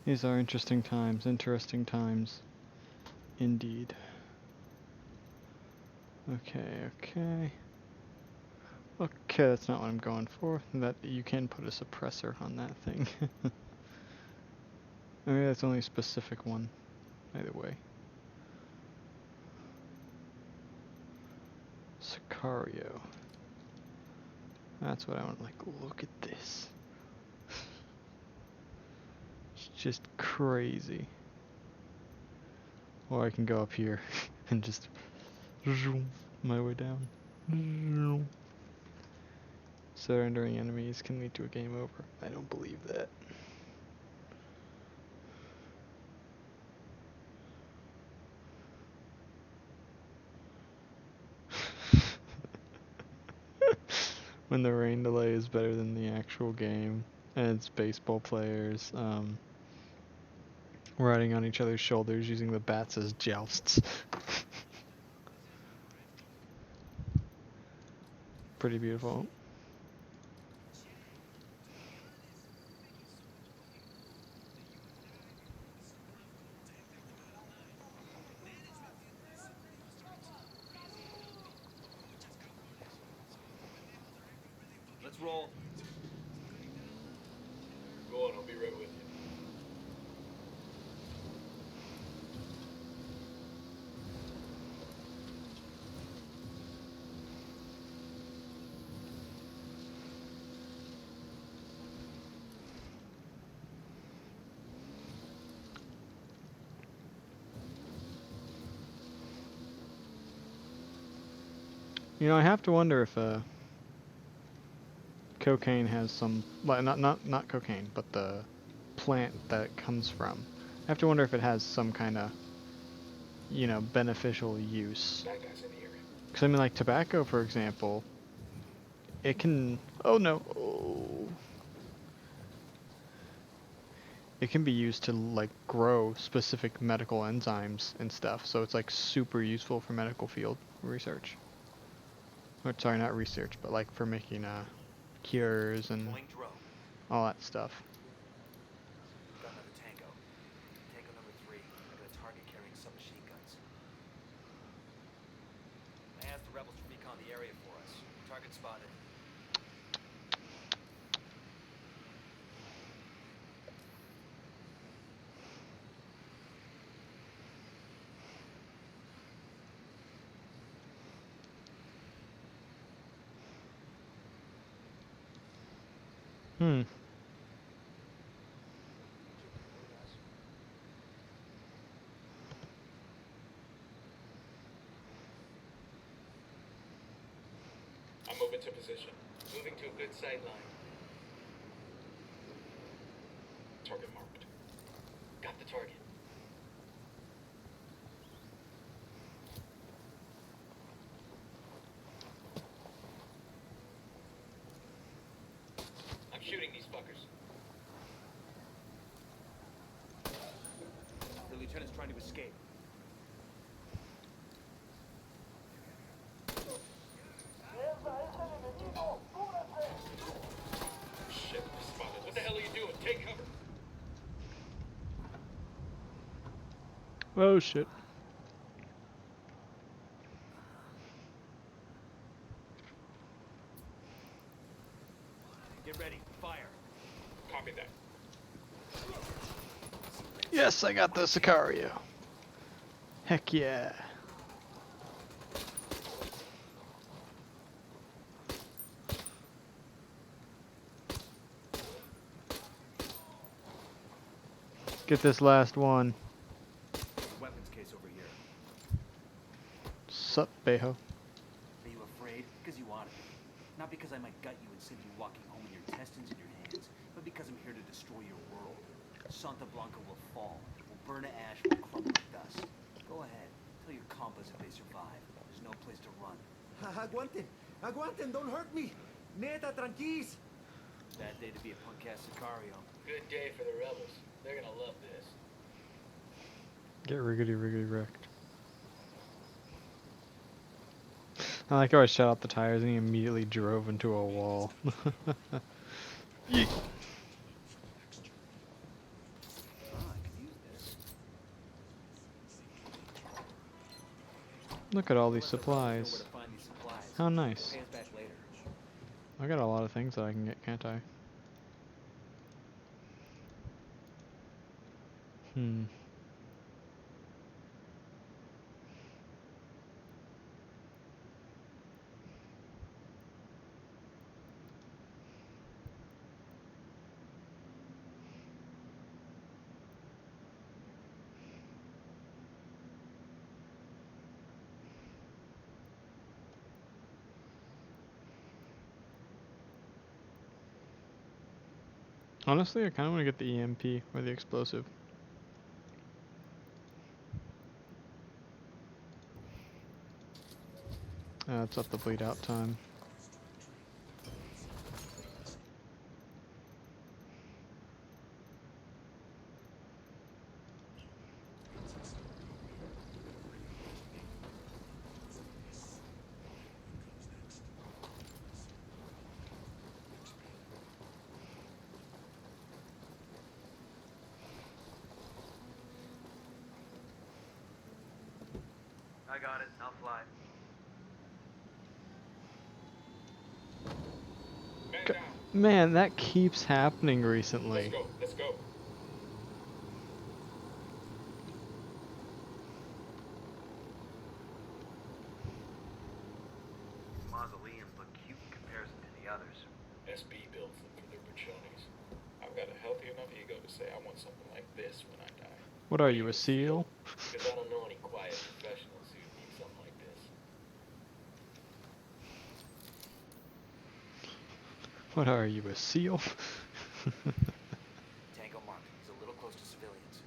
These are interesting times, indeed. Okay, that's not what I'm going for. That you can put a suppressor on that thing. Maybe that's only a specific one, either way. Sicario. That's what I want. Like, look at this. It's just crazy. Or I can go up here and just zoom my way down. Surrendering enemies can lead to a game over. I don't believe that. When the rain delay is better than the actual game, and it's baseball players riding on each other's shoulders using the bats as jousts. Pretty beautiful. Let's roll. Go on, I'll be right with you. You know, I have to wonder if cocaine has some, well, not cocaine, but the plant that it comes from. I have to wonder if it has some kind of, you know, beneficial use. That guy's in here. Because I mean, like tobacco, for example, it can. Oh no. Oh. It can be used to like grow specific medical enzymes and stuff. So it's like super useful for medical field research. Or sorry, not research, but like for making cures and all that stuff. Got another tango. Tango number 3. I got a target carrying submachine guns. I asked the rebels to recon the area for us. Target spotted. Hmm. I'm moving to position. Moving to a good sight line. Target marked. Got the target. I'm shooting these fuckers. The lieutenant's trying to escape. Shit, spotted. What the hell are you doing? Take cover. Oh shit. Get ready. Fire. Copy that. Yes, I got the Sicario. Heck yeah. Get this last one. Weapons case over here. Sup, Beho? Are you afraid? Because you ought to be. Not because I might gut you and send you walking home with your intestines in your hands, but because I'm here to destroy your world. Santa Blanca will fall. Will burn to ash, will crumble to dust. Go ahead. Tell your compas if they survive. There's no place to run. Aguanten! Aguanten! Don't hurt me! Neta, tranquis! Bad day to be a punk-ass Sicario. Good day for the rebels. They're gonna love this. Get riggedy wrecked. I like how I shut out the tires and he immediately drove into a wall. Yeet. Look at all these Unless the boss knows where supplies. to find these supplies. How nice. Pay us back later. I got a lot of things that I can get, can't I? Hmm. Honestly, I kind of want to get the EMP or the explosive. It's up the bleed out time. I got it. I'll fly. Man, that keeps happening recently. Let's go. Let's go. Mausoleums look cute in comparison to the others. SB builds them for their pachonis. I've got a healthy enough ego to say I want something like this when I die. What are you, a seal? Because I don't know any quiet professionals who need something like this. What are you, a seal? Tango marked. He's a little close to civilians.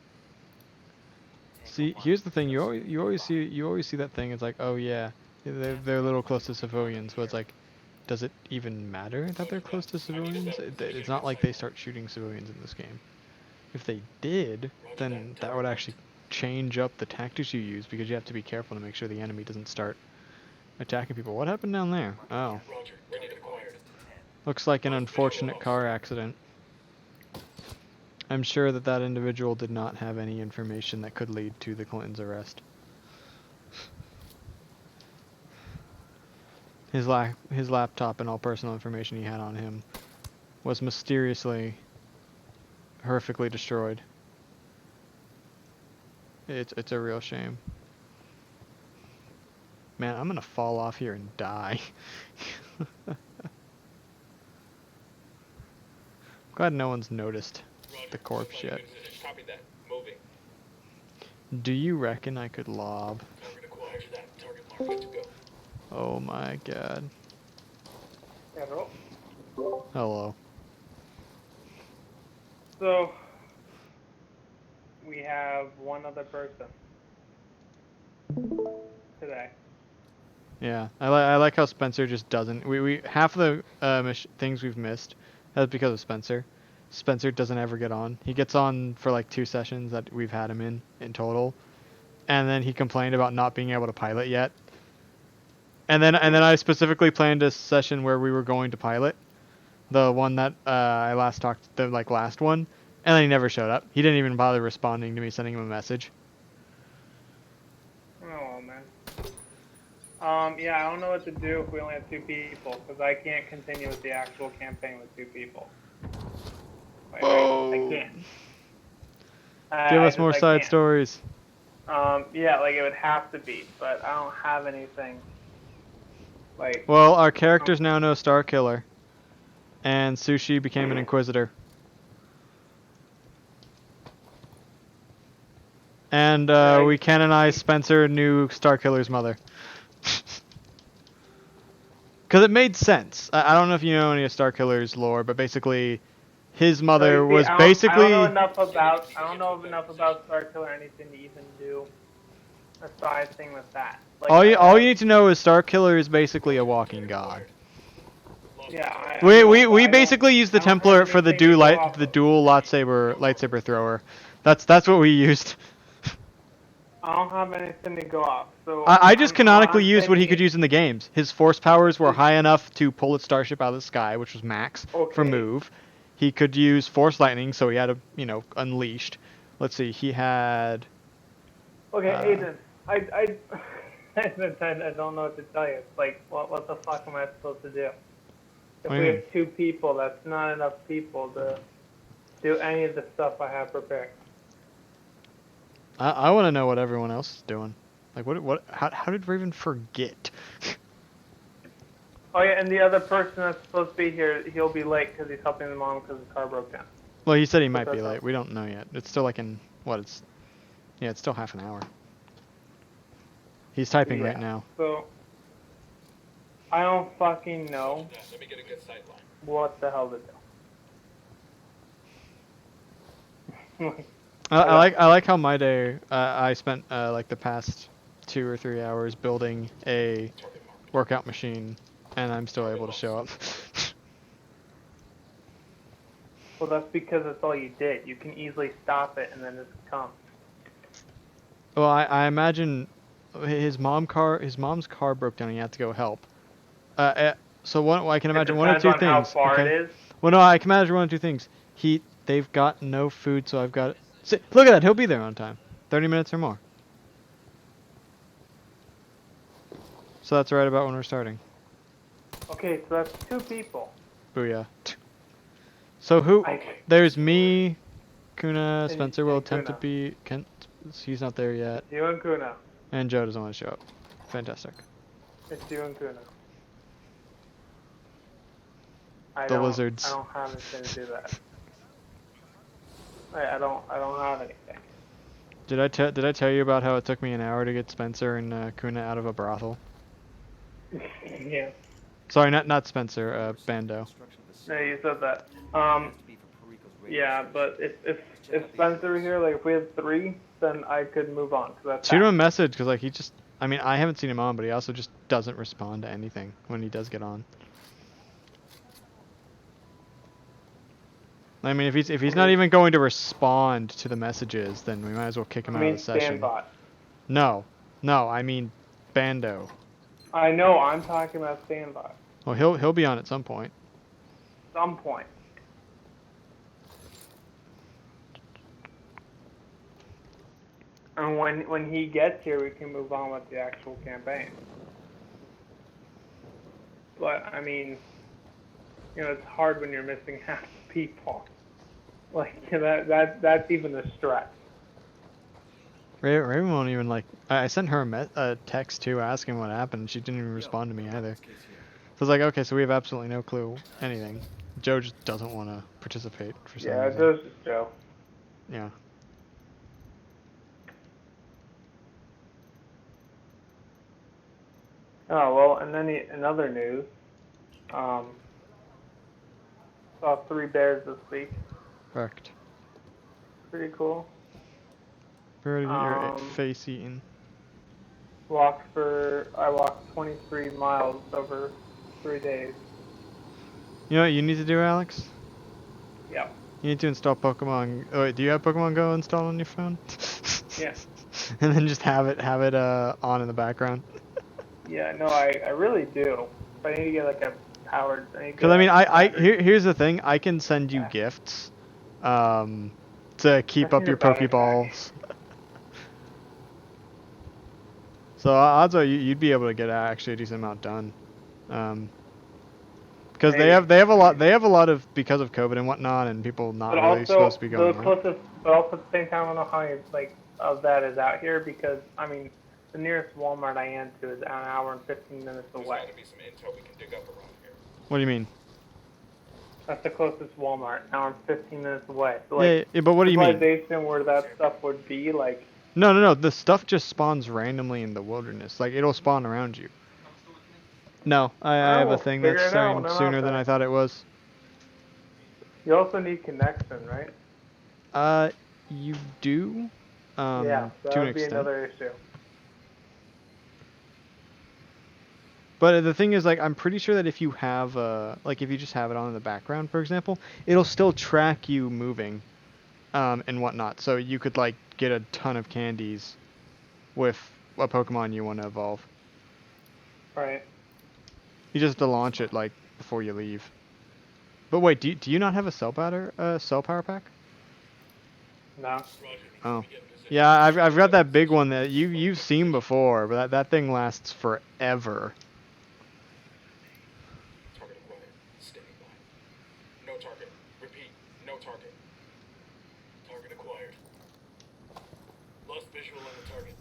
Tango See, marked. here's the thing. You always see that thing. It's like, oh yeah, they're a little close to civilians, but it's like, does it even matter that they're close to civilians? It's not like they start shooting civilians in this game. If they did, then that would actually change up the tactics you use, because you have to be careful to make sure the enemy doesn't start attacking people. What happened down there? Oh, Roger. Ready to acquire. looks like an unfortunate car accident. I'm sure that that individual did not have any information that could lead to the Clintons' arrest. His laptop and all personal information he had on him was mysteriously, horrifically destroyed. It's a real shame. Man, I'm gonna fall off here and die. Glad no one's noticed the corpse yet. Copy that. Moving. Do you reckon I could lob? Target acquired. That target mark. Good to go. Oh my god. Hello. Hello. So we have one other person today. Yeah, I like how Spencer just doesn't. We half of the things we've missed that's because of Spencer. Spencer doesn't ever get on. He gets on for like 2 sessions that we've had him in total, and then he complained about not being able to pilot yet. And then I specifically planned a session where we were going to pilot, the one that I last talked, the last one, and then he never showed up. He didn't even bother responding to me sending him a message. Oh man. Yeah, I don't know what to do if we only have 2 people, because I can't continue with the actual campaign with 2 people. I can't. Give us more I side can't. stories. Yeah, it would have to be, but I don't have anything. Well, our characters now know Star Killer, and Sushi became an Inquisitor. And we canonized Spencer knew Star Killer's mother. Because it made sense. I don't know if you know any of Star Killer's lore, but basically, his mother was basically... I don't know enough about Star Killer or anything to even do a side thing with that. all you need to know is Star Killer is basically a walking god. Yeah, We basically use the Templar for the dual lightsaber thrower. That's what we used. I don't have anything to go off. So I just canonically used what he could use in the games. His force powers were high enough to pull a starship out of the sky, which was max for move. He could use force lightning, so he had unleashed. Let's see, he had... Okay, Aiden, I don't know what to tell you. It's like, what the fuck am I supposed to do? If What do we you have 2 people, that's not enough people to do any of the stuff I have prepared. I want to know what everyone else is doing. Like, how did Raven forget? Oh yeah, and the other person that's supposed to be here, he'll be late because he's helping the mom because his car broke down. Well, he said he might be that's late. all. We don't know yet. It's still like yeah, it's still half an hour. He's typing right now. So, I don't fucking know Yeah, let me get a good sight line. what the hell to do. I like how my day. I spent like the past 2 or 3 hours building a Target mark. workout machine, and I'm still able to show up. Well, that's because that's all you did. You can easily stop it and then just come. Well, I imagine his mom's car broke down and he had to go help. So I can imagine one or two Depends on how things. far Okay. it is. Well, no, I can imagine one or two things. They've got no food, so I've got. See, look at that. He'll be there on time. 30 minutes or more. So that's right about when we're starting. Okay, so that's 2 people. Booyah. So who? I- There's me, Kuna, Spencer will and attempt to Kuna. be. Kent, he's not there yet, You and Kuna. and Joe doesn't want to show up. Fantastic. It's you and Kuna. The lizards. I don't have anything to do that. I don't have anything. Did I tell you about how it took me an hour to get Spencer and Kuna out of a brothel? Yeah. Sorry, not Spencer. Bando. No, you said that. Yeah, but if Spencer were here, like if we had 3, then I could move on. Cause that's Shoot him a fast. message, because like he just. I mean, I haven't seen him on, but he also just doesn't respond to anything when he does get on. I mean, if he's not even going to respond to the messages, then we might as well kick him I out of mean, the session. Standbot. No, I mean Bando. I know. I'm talking about Standbot. Well, he'll be on at some point. Some point. And when he gets here, we can move on with the actual campaign. But I mean, it's hard when you're missing half the people. Like that's even a stretch. Raven won't even like. I sent her a text too, asking what happened, and she didn't even respond to me either. So I was like, okay, so we have absolutely no clue anything. Joe just doesn't want to participate for some Yeah, reason. it does, Joe. Yeah. Oh well, and then in other news, saw 3 bears this week. Correct. Pretty cool. Ready to get your Um, face eaten. I walked 23 miles over 3 days. You know what you need to do, Alex? Yep. You need to install Pokemon. Oh wait, do you have Pokemon Go installed on your phone? Yeah. And then just have it on in the background. Yeah, no, I really do. But I need to get like a powered. Because I mean, here's the thing. I can send you gifts, to keep I up need your a battery Pokeballs. So odds are you'd be able to get actually a decent amount done. Because they have a lot of, because of COVID and whatnot, and people not But really also, supposed to be going the out. closest, but also at the same time, I don't know how many of that is out here because I mean, the nearest Walmart I am to is an hour and 15 minutes There's away. got to be some intel we can dig up around here. What do you mean? That's the closest Walmart, an hour and 15 minutes away. So, like, Yeah, but what do you mean? civilization where that stuff would be, like. No. The stuff just spawns randomly in the wilderness. Like, it'll spawn around you. No, I have a we'll thing figure that's it out starting when I'm sooner out than there. I thought it was. You also need connection, right? You do. Yeah, so to that an would be extent. another issue. But the thing is, like, I'm pretty sure that if you have, like, if you just have it on in the background, for example, it'll still track you moving, and whatnot. So you could, like, get a ton of candies with a Pokemon you want to evolve. Right. You just have to launch it, like, before you leave. But wait, do you not have a cell power pack? No. Roger. Oh. We get in position. Yeah, I've got that big one that you've seen before, but that thing lasts forever. Target acquired. Standing by. No target. Repeat. No target. Target acquired. Lost visual on the target.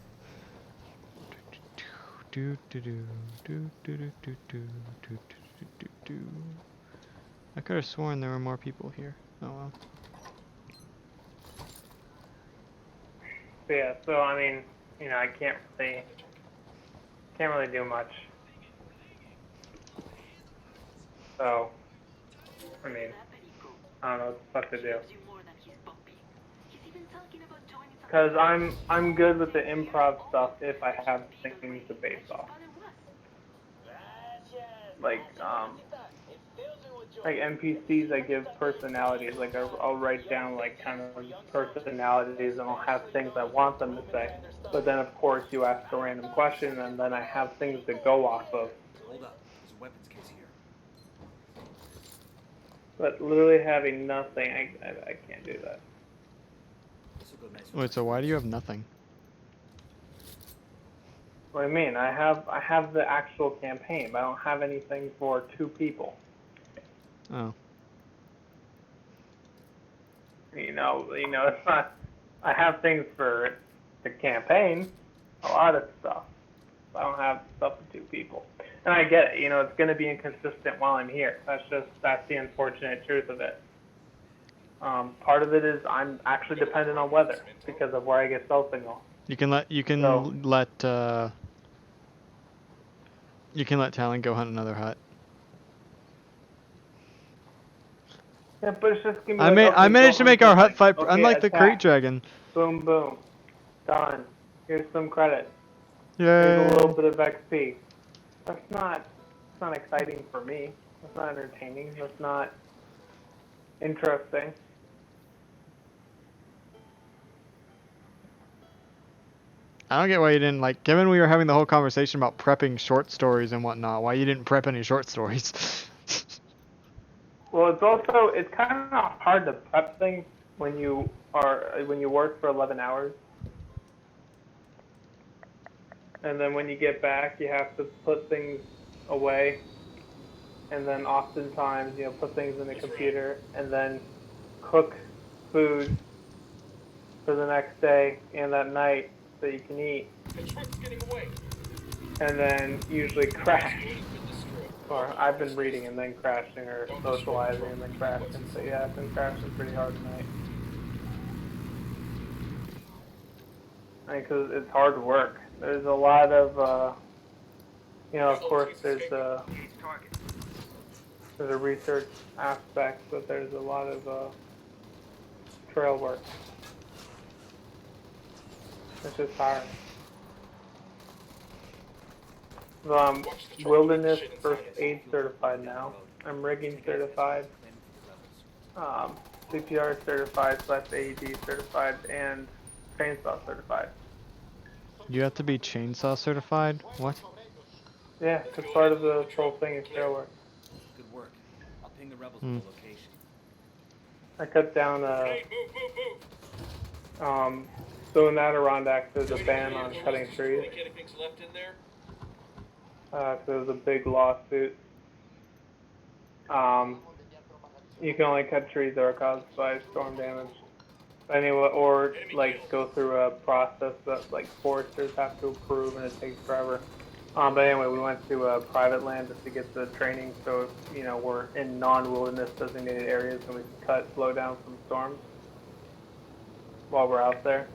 Do do do do do do do do do do do do. I could have sworn there were more people here. Oh well. So yeah, so I mean, I can't really do much. So, I mean, I don't know what the fuck to do. Because I'm good with the improv stuff if I have things to base off. Like NPCs, I give personalities. Like I'll write down like kind of personalities, and I'll have things I want them to say. But then of course you ask a random question, and then I have things to go off of. Hold up. There's a weapons case here. But literally having nothing, I can't do that. This'll go nice with Wait, so why do you have nothing? What do you mean? I have the actual campaign, but I don't have anything for 2 people. Oh. It's not. I have things for the campaign, a lot of stuff. I don't have stuff for 2 people, and I get it. It's going to be inconsistent while I'm here. That's the unfortunate truth of it. Part of it is I'm actually dependent on weather because of where I get cell signal. You can let Talon go hunt another hut. Yeah, but it's just gonna be I managed to make our hut fight, unlike the crate dragon. Boom, boom. Done. Here's some credit. Yay! Here's a little bit of XP. That's not exciting for me. That's not entertaining. That's not interesting. I don't get why you didn't, like, given we were having the whole conversation about prepping short stories and whatnot, why you didn't prep any short stories. Well, it's kind of hard to prep things when you work for 11 hours. And then when you get back, you have to put things away. And then oftentimes, put things in the computer and then cook food for the next day and that night so you can eat. The truck's getting away. And then usually crash. Or I've been reading and then crashing, or socializing and then crashing. So yeah, I've been crashing pretty hard tonight. I mean, because it's hard work. There's a lot of, of course there's a research aspect, but there's a lot of trail work. It's just tiring. Wilderness first aid certified now. I'm rigging certified, CPR certified / AED certified, and chainsaw certified. You have to be chainsaw certified? What? Yeah, because part of the whole thing is trail work. Good work. I'll ping the rebels with the location. I cut down so in Adirondack there's a ban on cutting trees. Anything's left in there? There was a big lawsuit. You can only cut trees that are caused by storm damage. Anyway, or like go through a process that like foresters have to approve, and it takes forever. But anyway, we went to private land just to get the training, so we're in non-wilderness designated areas, and we can slow down some storms while we're out there.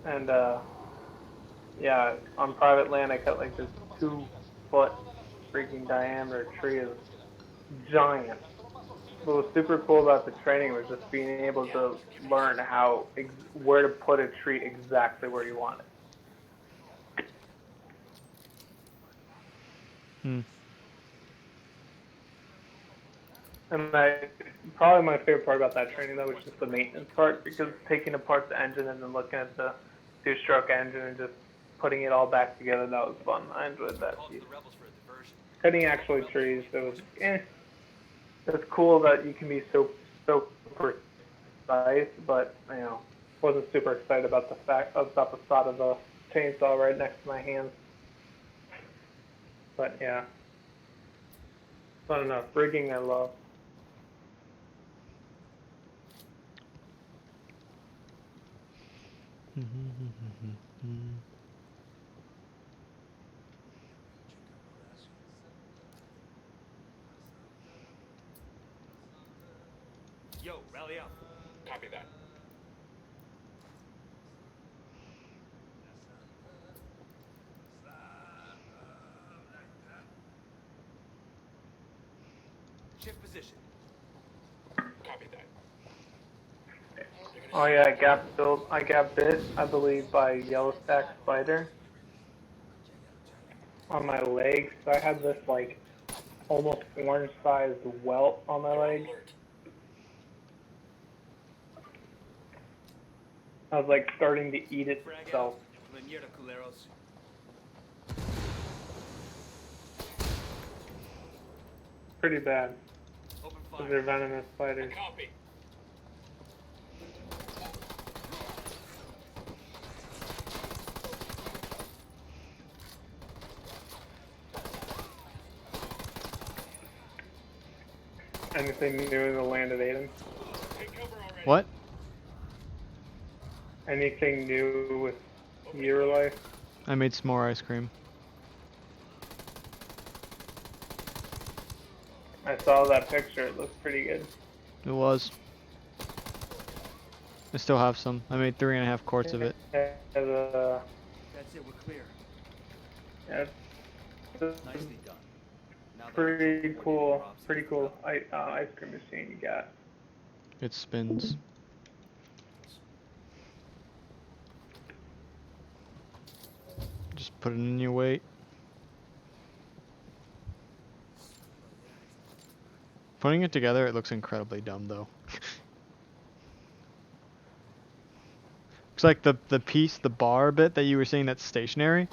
And yeah, on private land, I cut like this 2-foot freaking diameter tree. Is giant. What was super cool about the training was just being able to learn where to put a tree exactly where you want it. And probably my favorite part about that training though was just the maintenance part, because taking apart the engine and then looking at the 2-stroke engine and just putting it all back together, that was fun. I enjoyed that piece. Cutting actual trees, it was it's cool that you can be so precise, but wasn't super excited about the thought of the chainsaw right next to my hands. But yeah, fun enough. Rigging I love. Yo, rally up. Copy that. Shift position. Copy that. Oh yeah, I got bit, I believe, by a yellow stack spider on my leg. So I had this like almost orange-sized welt on my leg. Alert. I was like starting to eat Frag itself. out. La mierda, culeros. Pretty bad. Open Because they're fire. venomous spiders. Copy. Anything new in the land of Aiden? Take cover already. What? Anything new with your life? I made s'more ice cream. I saw that picture. It looks pretty good. It was. I still have some. I made 3.5 quarts of it. Yeah, That's it, we're clear. yeah, Nicely done. Now that pretty we're cool. drops, Pretty cool ice cream machine you got. It spins. Just put it in your weight. Putting it together, it looks incredibly dumb though. Looks like the piece, the bar bit that you were saying that's stationary.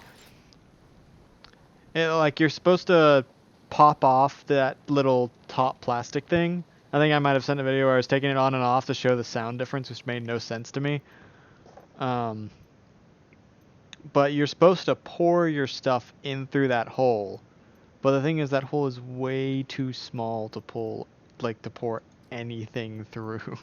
Like you're supposed to pop off that little top plastic thing. I think I might have sent a video where I was taking it on and off to show the sound difference, which made no sense to me. But you're supposed to pour your stuff in through that hole. But the thing is, that hole is way too small to pull, like to pour anything through.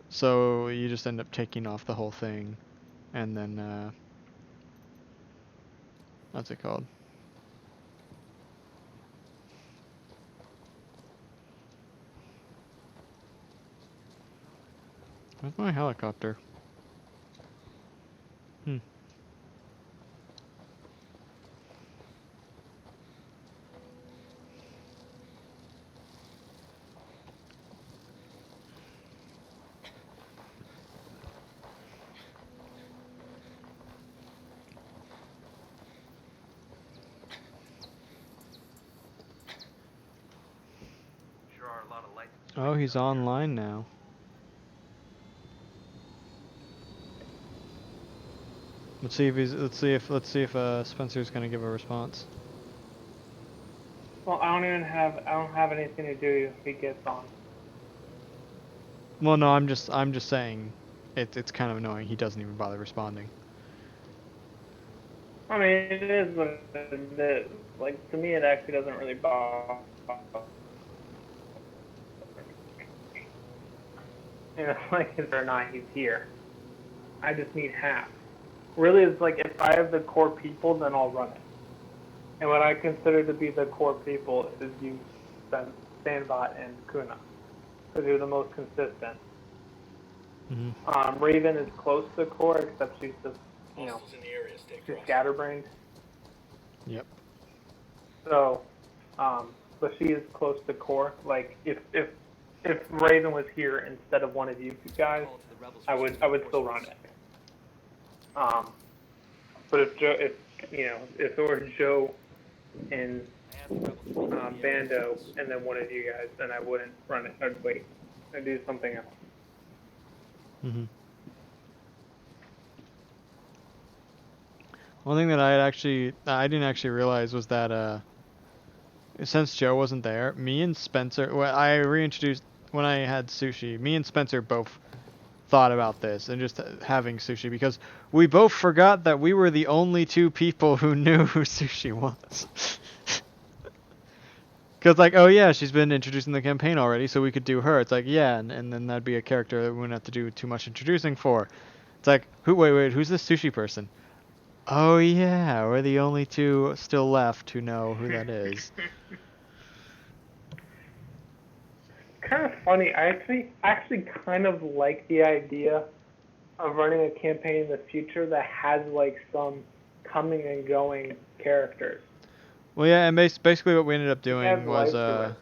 So you just end up taking off the whole thing, and then what's it called? Where's my helicopter? Sure are a lot of lights. Oh, he's online now. Let's see if Spencer's gonna give a response. Well, I don't have anything to do if he gets on. Well, no, I'm just saying, it's kind of annoying. He doesn't even bother responding. I mean, it is what it is. Like, to me, it actually doesn't really bother. You know, like, whether or not he's here. I just need half. Really, it's like, if I have the core people, then I'll run it. And what I consider to be the core people is you, Sandbot, and Kuna. Because they're the most consistent. Mm-hmm. Raven is close to the core, except she's just, you know, Hostiles in the area. Stay she's crossed. scatterbrained. Yep. So, but she is close to core. Like, if Raven was here instead of one of you guys, Call to the rebels I for would some still run reinforcements. it. But if it were Joe and I asked the rebels to meet me at the Bando entrance. and then one of you guys, then I wouldn't run it. I'd wait. I'd do something else. Mm-hmm. One thing that I didn't actually realize was that since Joe wasn't there, me and Spencer, well, I reintroduced when I had sushi. Me and Spencer both thought about this and just having sushi because we both forgot that we were the only two people who knew who Sushi was. Because, like, oh yeah, she's been introduced in the campaign already, so we could do her. It's like, yeah, and then that'd be a character that we wouldn't have to do too much introducing for. It's like, wait, who's this Sushi person? Oh yeah, we're the only two still left who know who that is. Kind of funny. I actually kind of like the idea of running a campaign in the future that has like some coming and going characters. Well, yeah, and basically what we ended up doing Adds was, life to it.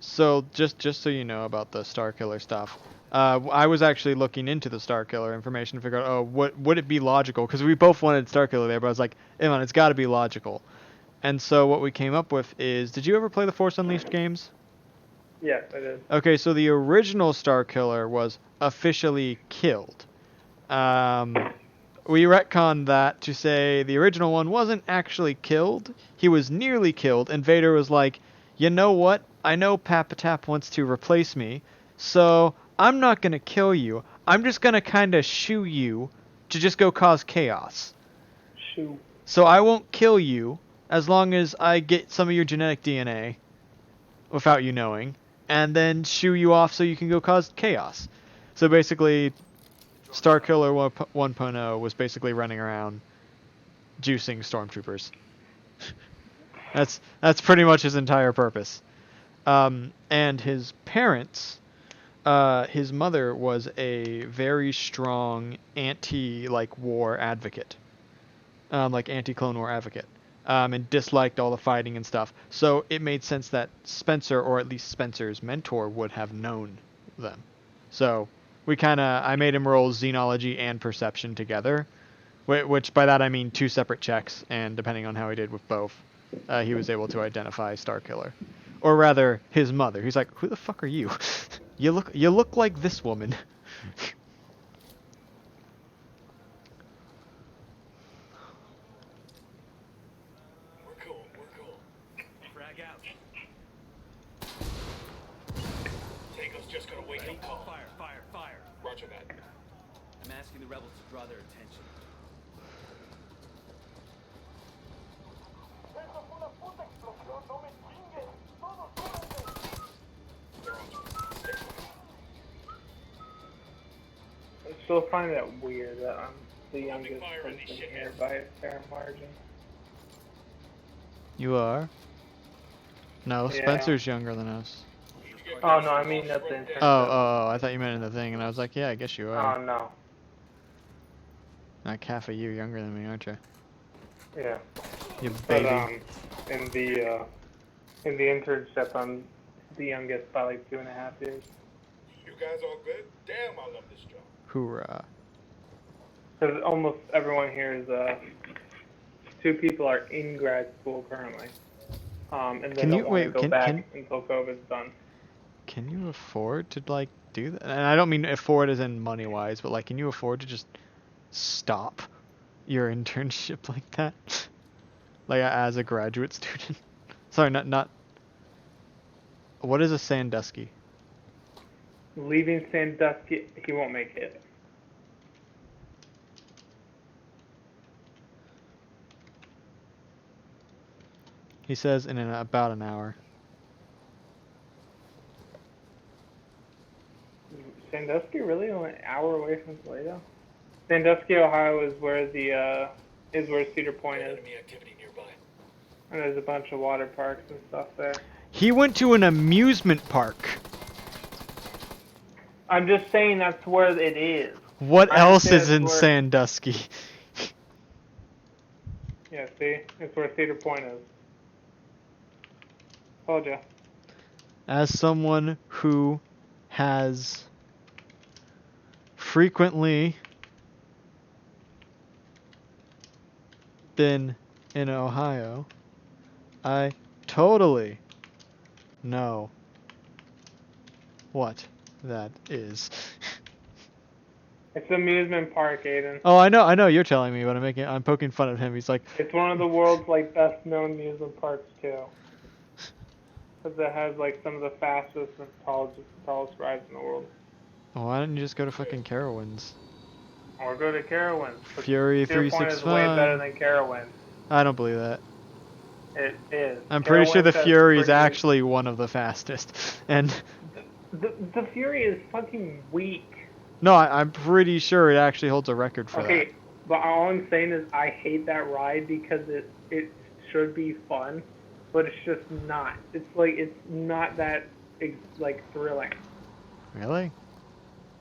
so just so you know about the Star Killer stuff, I was actually looking into the Star Killer information to figure out, oh, what would it be logical? Because we both wanted Star Killer there, but I was like, hey man, it's got to be logical. And so what we came up with is, did you ever play the Force Unleashed games? Yes, I did. Okay, so the original Star Killer was officially killed. We retconned that to say the original one wasn't actually killed. He was nearly killed, and Vader was like, you know what? I know Papa Tap wants to replace me, so I'm not going to kill you. I'm just going to kind of shoo you to just go cause chaos. Shoot. So I won't kill you as long as I get some of your genetic DNA without you knowing, and then shoo you off so you can go cause chaos. So basically, Star Killer 1.0 was basically running around juicing stormtroopers. That's pretty much his entire purpose. And his parents, his mother was a very strong war advocate, like anti-Clone War advocate, and disliked all the fighting and stuff. So it made sense that Spencer, or at least Spencer's mentor, would have known them. So I made him roll Xenology and Perception together, which by that I mean 2 separate checks, and depending on how he did with both, he was able to identify Star Killer. Or rather, his mother. He's like, who the fuck are you? You look like this woman. We're cool. Frag out. Tango's just gonna wait and call. Fire. Roger that. I'm asking the rebels to draw their attention. They're on to it. Stay quiet. I still find that weird that I'm the youngest fire in person these here shitheads. by a fair margin. You are? No, Yeah. Spencer's younger than us. Oh no, I mean nothing. Oh, I thought you meant in the thing, and I was like, yeah, I guess you are. Oh no. Like half a year younger than me, aren't you? Yeah. You But baby. in the internship, I'm the youngest by like 2.5 years. You guys all good? Damn, I love this job. Hoorah. Because almost everyone here is 2 people are in grad school currently, and they Can don't you- want to wait, go can- back can- until COVID's done. Can you afford to, like, do that? And I don't mean afford as in money-wise, but, like, can you afford to just stop your internship like that? Like, as a graduate student? Sorry, not... What is a Sandusky? Leaving Sandusky, he won't make it. He says in about an hour. Sandusky really only an hour away from Toledo? Sandusky, Ohio is where Cedar Point is, Enemy activity nearby. and there's a bunch of water parks and stuff there. He went to an amusement park. I'm just saying that's where it is. What I else understand is in it's where- Sandusky? Yeah, see? It's where Cedar Point is. Told ya. As someone who has frequently been in Ohio, I totally know what that is. It's an amusement park, Aiden. Oh, I know, you're telling me, but I'm poking fun at him. He's like, It's one of the world's like best known amusement parks too. Because it has like some of the fastest and tallest rides in the world. Well, why don't you just go to fucking Carowinds? Or go to Carowinds. But Fury Cedar Point is way better 365. than Carowinds. I don't believe that. It is. I'm pretty sure the Carowinds has Fury is pretty- actually one of the fastest. And The Fury is fucking weak. no, I'm pretty sure it actually holds a record for Okay, but all I'm saying is I hate that ride because it should be fun, but it's just not. It's not that like thrilling. that. Really?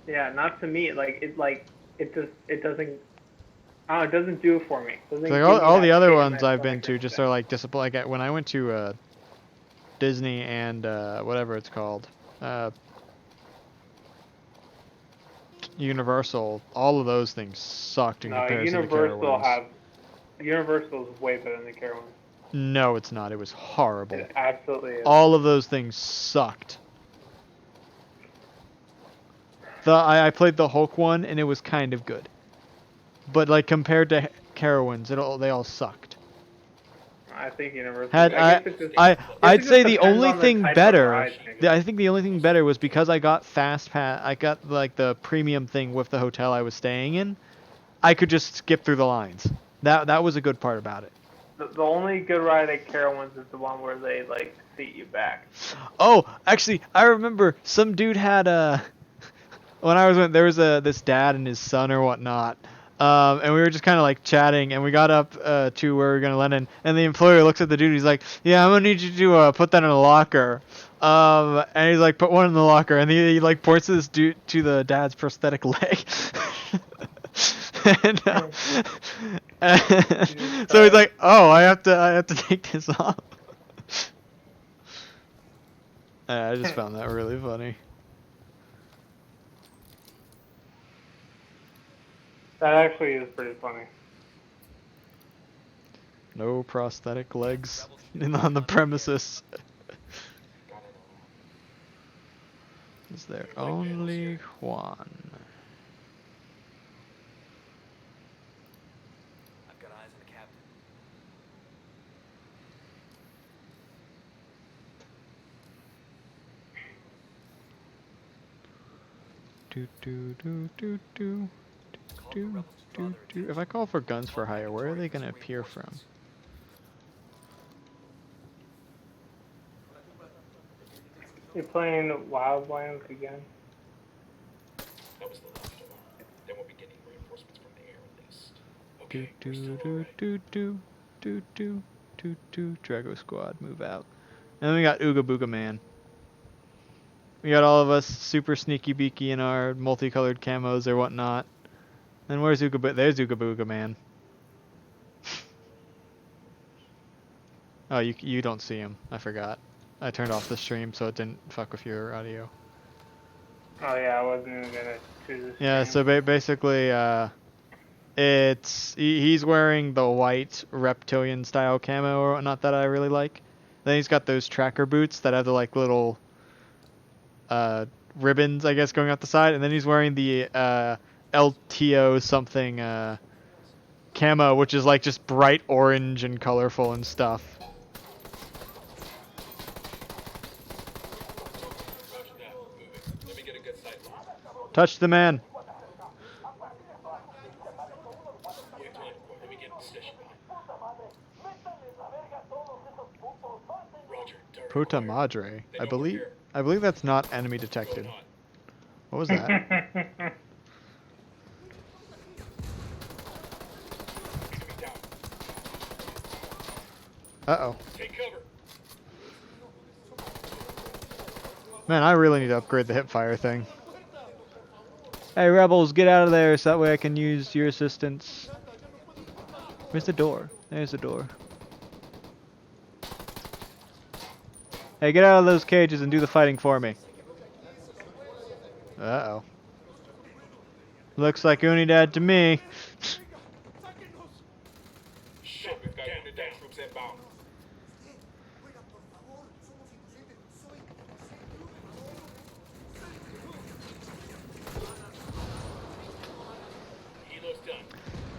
Yeah, not to me. It doesn't. Oh, it doesn't do it for me. It doesn't Like give all me the that other kick in ones my I've been stomach to or just anything. are like disappointing. Like when I went to Disney and whatever it's called, Universal, all of those things sucked in No, comparison to Carowinds. Universal is way better than Carowinds. No, it's not. It was horrible. It absolutely is. All of those things sucked. I played the Hulk one and it was kind of good, but like compared to Carowinds, they all sucked. I think Universal. Had guess it just- I'd just say the depends only on the thing type of better. ride, maybe. I think the only thing better was because I got fast pass. I got like the premium thing with the hotel I was staying in. I could just skip through the lines. That was a good part about it. The only good ride at Carowinds is the one where they like seat you back. Oh, actually, I remember some dude had when I was there was this dad and his son or whatnot. And we were just kind of like chatting, and we got up to where we were gonna land in, and the employer looks at the dude. He's like, "Yeah, I'm gonna need you to put that in a locker." And he's like, "Put one in the locker," and he like points to this dude to the dad's prosthetic leg. and, so he's like, "Oh, I have to take this off." I just found that really funny. That actually is pretty funny. No prosthetic legs on the premises. Is there only one? I've got eyes on the captain. Do do do do do Call the do rebels to draw do their do. If attention. I call for guns for hire, where are they gonna appear from? You're playing Wildlands again? That was the last alarm. Then we'll be getting reinforcements from the air at least. Do Okay, do we're still do alright. do do do do do do. Drago Squad, move out. And then we got Ooga Booga Man. We got all of us super sneaky beaky in our multicolored camos or whatnot. And where's Ooga Booga? There's Ooga Booga Man. Oh, you don't see him. I forgot. I turned off the stream so it didn't fuck with your audio. Oh yeah, I wasn't even gonna choose this. Yeah, so basically, he's wearing the white reptilian style camo or whatnot that I really like. Then he's got those tracker boots that have the like little ribbons, I guess, going out the side, and then he's wearing the LTO something camo, which is like just bright orange and colorful and stuff. Roger that. Moving. Let me get a good sight line. Touch the man. Yeah, come on. Let me get in position. Roger. Target Puta acquired. madre. They know we're here. I believe that's not enemy detected. Going on. What was that? Enemy down. Uh-oh. Take cover. Man, I really need to upgrade the hipfire thing. Hey, rebels, get out of there so that way I can use your assistance. Where's the door? There's the door. Hey, get out of those cages and do the fighting for me. Uh-oh. Looks like Unidad to me. Shit, we've got Unidad troops inbound. Helo's done.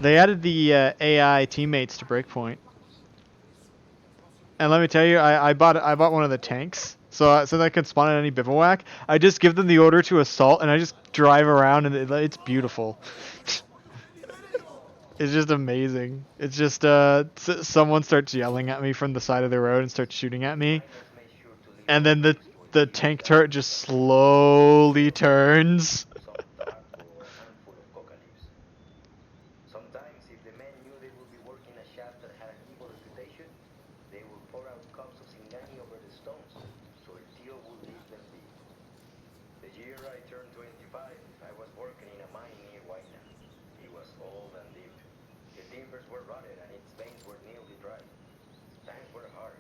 They added the AI teammates to Breakpoint. And let me tell you, I bought one of the tanks. so that I can spawn in any bivouac, I just give them the order to assault, and I just drive around, and it's beautiful. It's just amazing. It's just someone starts yelling at me from the side of the road and starts shooting at me, and then the tank turret just slowly turns. Sometimes, if the men knew they would be working a shaft that had an evil reputation, they would pour out cups of Singani over the stones, so El Tío would leave them be. The year I turned 25, I was working in a mine near Huayna. It was old and deep. The timbers were rotted and its veins were nearly dry. Times were hard.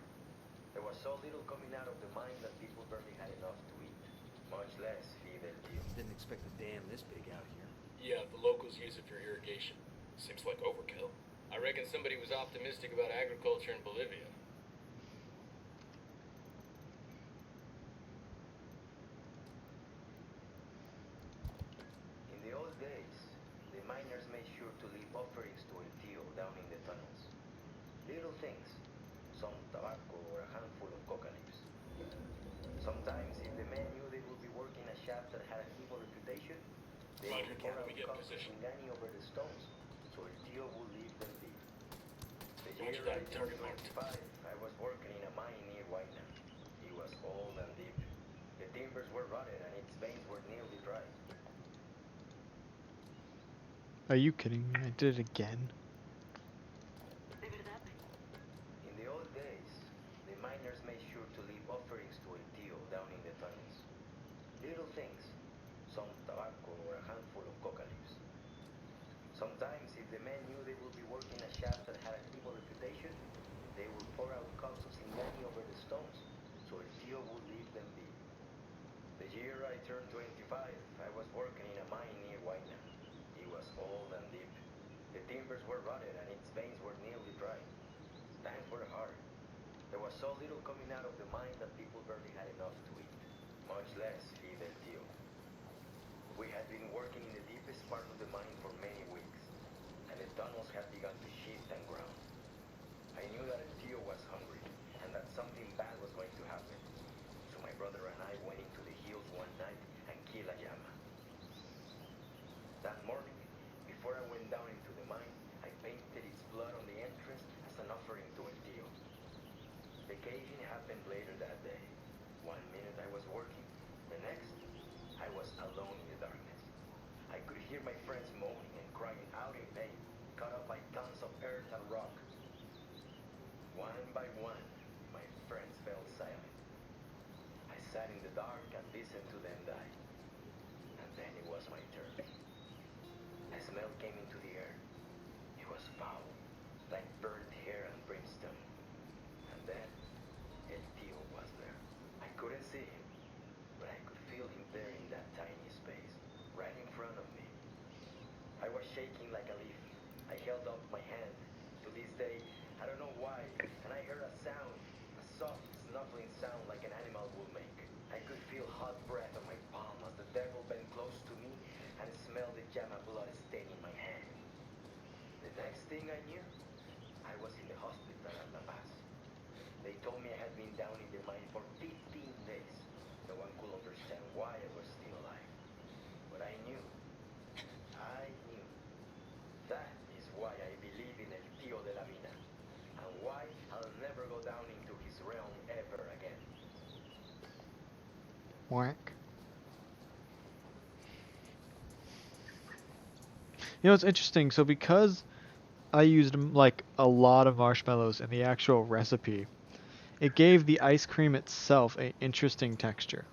There was so little coming out of the mine that people barely had enough to eat, much less feed El Tío. Didn't expect a dam this big out here. Yeah, the locals use it for irrigation. Seems like overkill. I reckon somebody was optimistic about agriculture in Bolivia. In the old days, the miners made sure to leave offerings to El Tío down in the tunnels. Little things, some tobacco or a handful of coca leaves. Sometimes, if the men knew they would be working a shaft that had an evil reputation, they Roger, would pour Ken, out we get in cups of position. Singani over the stones, so El Tío would leave them be. The Roger year that, I turned target marked. 25, I was working in a mine near Huayna. It was old and deep. The timbers were rotted and its veins were nearly dry. Are you kidding me? I did it again. In the old days, the miners made sure to leave offerings to El Tío down in the tunnels. Little things, some tobacco or a handful of coca leaves. Sometimes, if the men knew they would be working a shaft that had an evil reputation, they would pour out cups of Singani over the stones, so El Tío would leave them be. The year I turned 25, I was working in a mine near Huayna. It was old and deep. The timbers were rotted and its veins were nearly dry. Times were hard. There was so little coming out of the mine that people barely had enough to eat, much less feed El Tío. We had been working in the deepest part of the mine for many weeks, and the tunnels had begun to shift and ground. I knew that El Tío was hungry, and that something bad was going to happen. So my brother and I went into the hills one night and killed a llama. That morning, before I went down into the mine, I painted its blood on the entrance as an offering to El Tío. The caving happened later that day. 1 minute I was working, the next, I was alone in the darkness. I could hear my friends moaning and crying out in pain, cut up by tons of earth and rock. One by one, my friends fell silent. I sat in the dark and listened to them die. And then it was my turn. A smell came into the air. It was foul, like burnt hair and brimstone. And then, El Tío was there. I couldn't see him, but I could feel him there in that tiny space, right in front of me. I was shaking like a leaf. I held up my hand. To this day, I don't know why, and I heard a sound, a soft, snuffling sound like an animal would make. I could feel hot breath on my palm as the devil bent close to me and smelled the llama blood staining my hand. The next thing I knew, I was in the hospital at La Paz. They told me I had been down in the mine for 15 days. No one could understand why I was still alive. But I knew. That is why I believe in El Tío de la Mina, and why I'll never go down into his realm ever again. Whack. You know, it's interesting. So because I used like a lot of marshmallows in the actual recipe, it gave the ice cream itself an interesting texture.